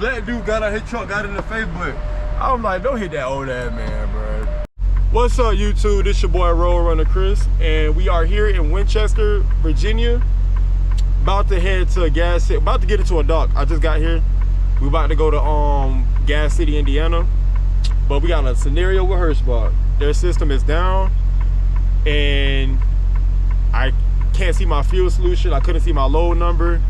black dude got out his truck, got in the face, but I'm like, don't hit that old ass man, bro. What's up, YouTube? This your boy Road Runner Chris, and we are here in Winchester, Virginia. About to head to a gas city, about to get into a dock. I just got here. We about to go to Gas City, Indiana. But we got a scenario with Hirschbach. Their system is down, and I can't see my fuel solution. I couldn't see my load number.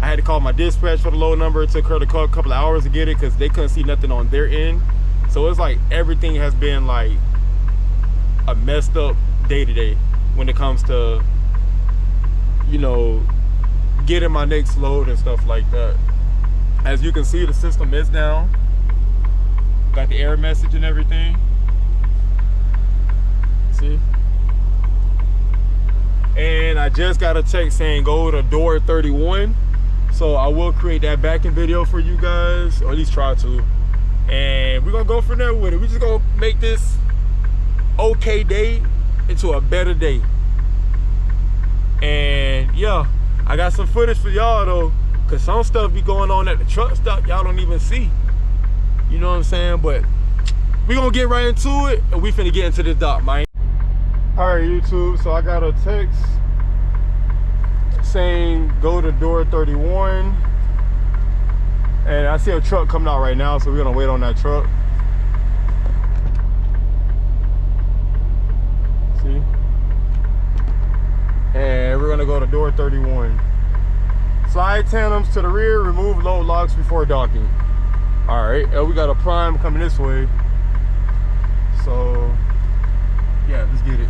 I had to call my dispatch for the load number. It took her to call a couple of hours to get it because they couldn't see nothing on their end. So it's like everything has been like a messed up day to day when it comes to, you know, getting my next load and stuff like that. As you can see, the system is down. Got the error message and everything. See? And I just got a text saying go to door 31. So I will create that backing video for you guys, or at least try to. And we're gonna go from there with it. We're just gonna make this okay day into a better day. And yeah, I got some footage for y'all though, cause some stuff be going on at the truck stop y'all don't even see. You know what I'm saying? But we gonna get right into it, and we finna get into this dock, man. All right, YouTube, so I got a text saying go to door 31, and I see a truck coming out right now, so we're gonna wait on that truck. See? And we're gonna go to door 31. Slide tandems to the rear, remove load locks before docking. All right, and we got a prime coming this way. So yeah, let's get it.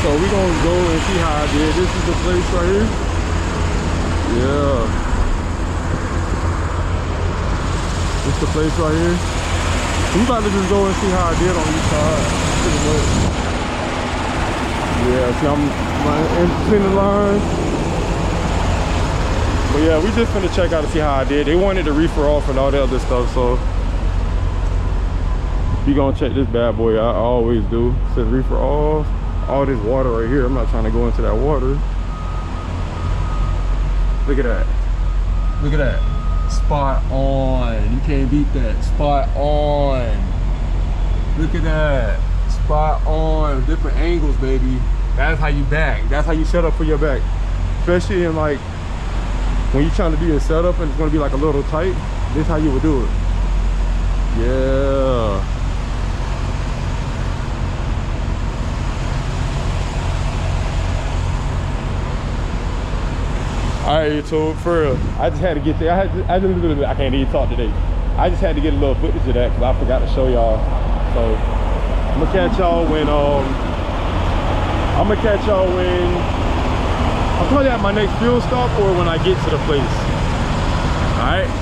So we gonna go and see how I did. This is the place right here. Yeah. This is the place right here. We about to just go and see how I did on each side. Pretty much. Yeah, see I'm in between the lines. But yeah, we just finna check out to see how I did. They wanted to reefer off and all that other stuff, so we gonna check this bad boy out. I always do. It says reefer off. All this water right here. I'm not trying to go into that water. Look at that. Look at that. Spot on. You can't beat that. Spot on. Look at that. Spot on. Different angles, baby. That's how you back. That's how you set up for your back. Especially in like when you're trying to do your setup and it's gonna be like a little tight. This is how you would do it. Yeah. All right, YouTube, for real. I just had to get there. I can't even talk today. I just had to get a little footage of that because I forgot to show y'all. So I'm gonna catch y'all when I'm probably at my next fuel stop or when I get to the place. All right.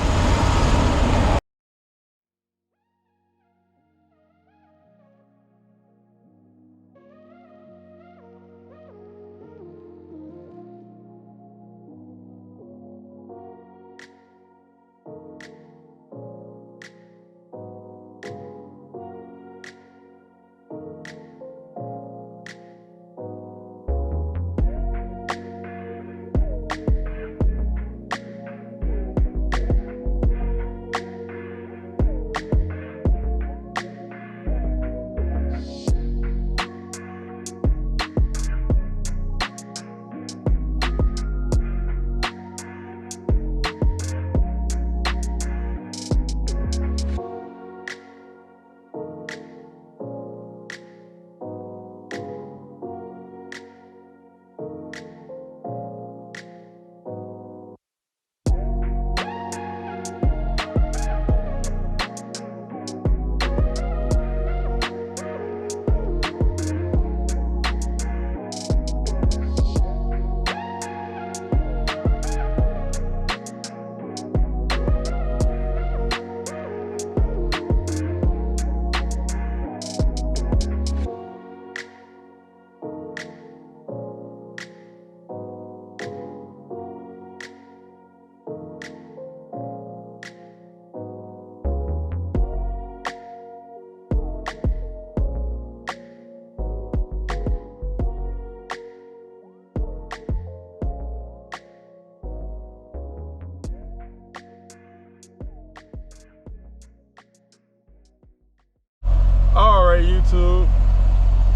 YouTube,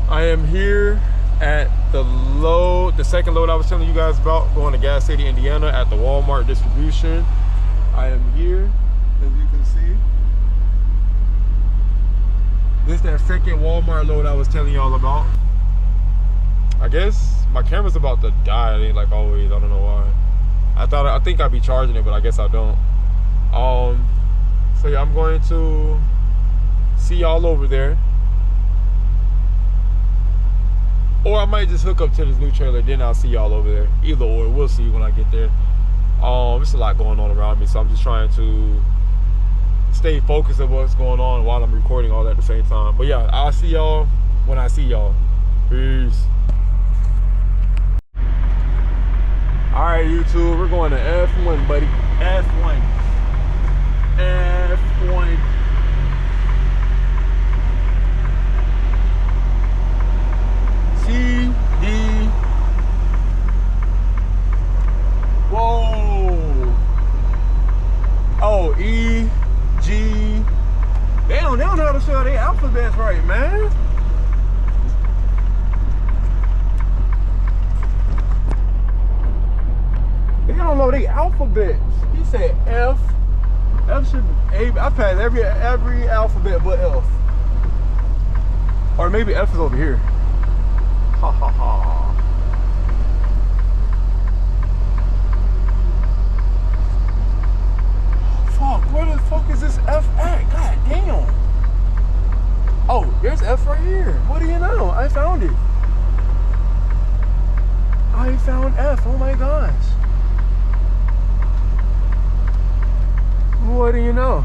I am here at the second load I was telling you guys about, going to Gas City, Indiana at the Walmart distribution. I am here, as you can see. This is that second Walmart load I was telling y'all about. I guess my camera's about to die. It ain't like always. I don't know why. I think I'd be charging it, but I guess I don't. So yeah, I'm going to see y'all over there. Or I might just hook up to this new trailer, then I'll see y'all over there. Either or, we'll see when I get there. There's a lot going on around me, so I'm just trying to stay focused on what's going on while I'm recording all that at the same time. But yeah, I'll see y'all when I see y'all. Peace. All right, YouTube, we're going to F1, buddy. F1. F1. C, D. Whoa. Oh, E, G. They don't know how to spell their alphabets right, man. They don't know their alphabets. He said F. F should be A. I passed every alphabet but F. Or maybe F is over here. Ha ha ha. Fuck, where the fuck is this F at? God damn. Oh, there's F right here. What do you know? I found it. found F. Oh my gosh. What do you know?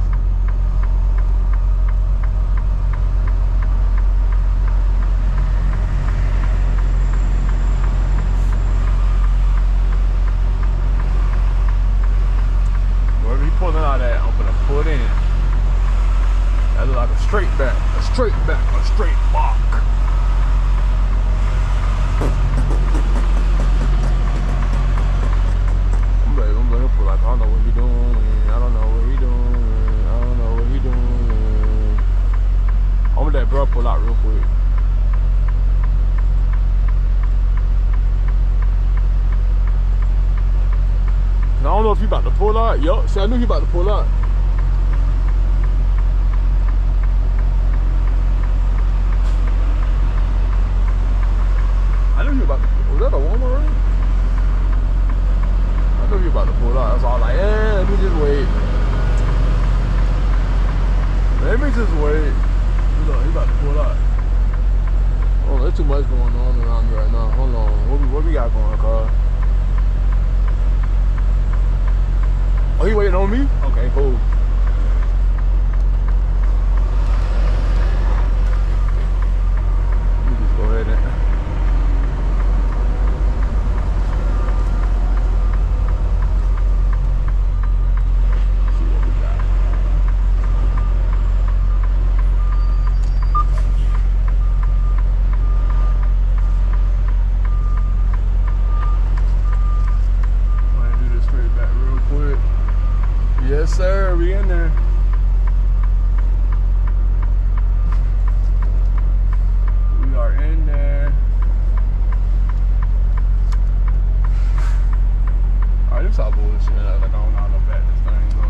Wherever he pulling out at, I'm gonna put in. That look like a straight back, a straight back, a straight block. I'm looking for like, I don't know what he doing, I don't know what he doing, I don't know what he doing. I'm gonna let bro pull out real quick. And I don't know if he about to pull out. Yup, see, I knew he about to pull out. I knew he about to, was that a Walmart right? I knew he about to pull out. I was all like, let me just wait. Let me just wait. He about to pull out. Oh, there's too much going on around me right now. Hold on. What we got going, Carl? Oh, he waiting on me? Okay, cool. Let me just go ahead and... see what we got. I'm gonna do this straight back real quick. Yes, sir. We in there. We are in there. Alright, this all bullshit. Like, I don't know how to back this thing up.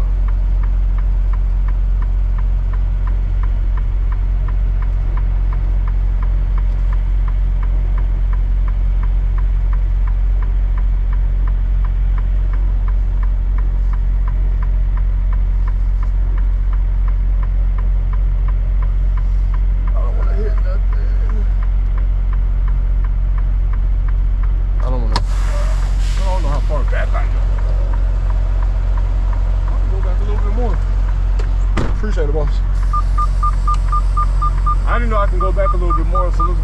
Appreciate it, boss. I didn't know I can go back a little bit more, so let's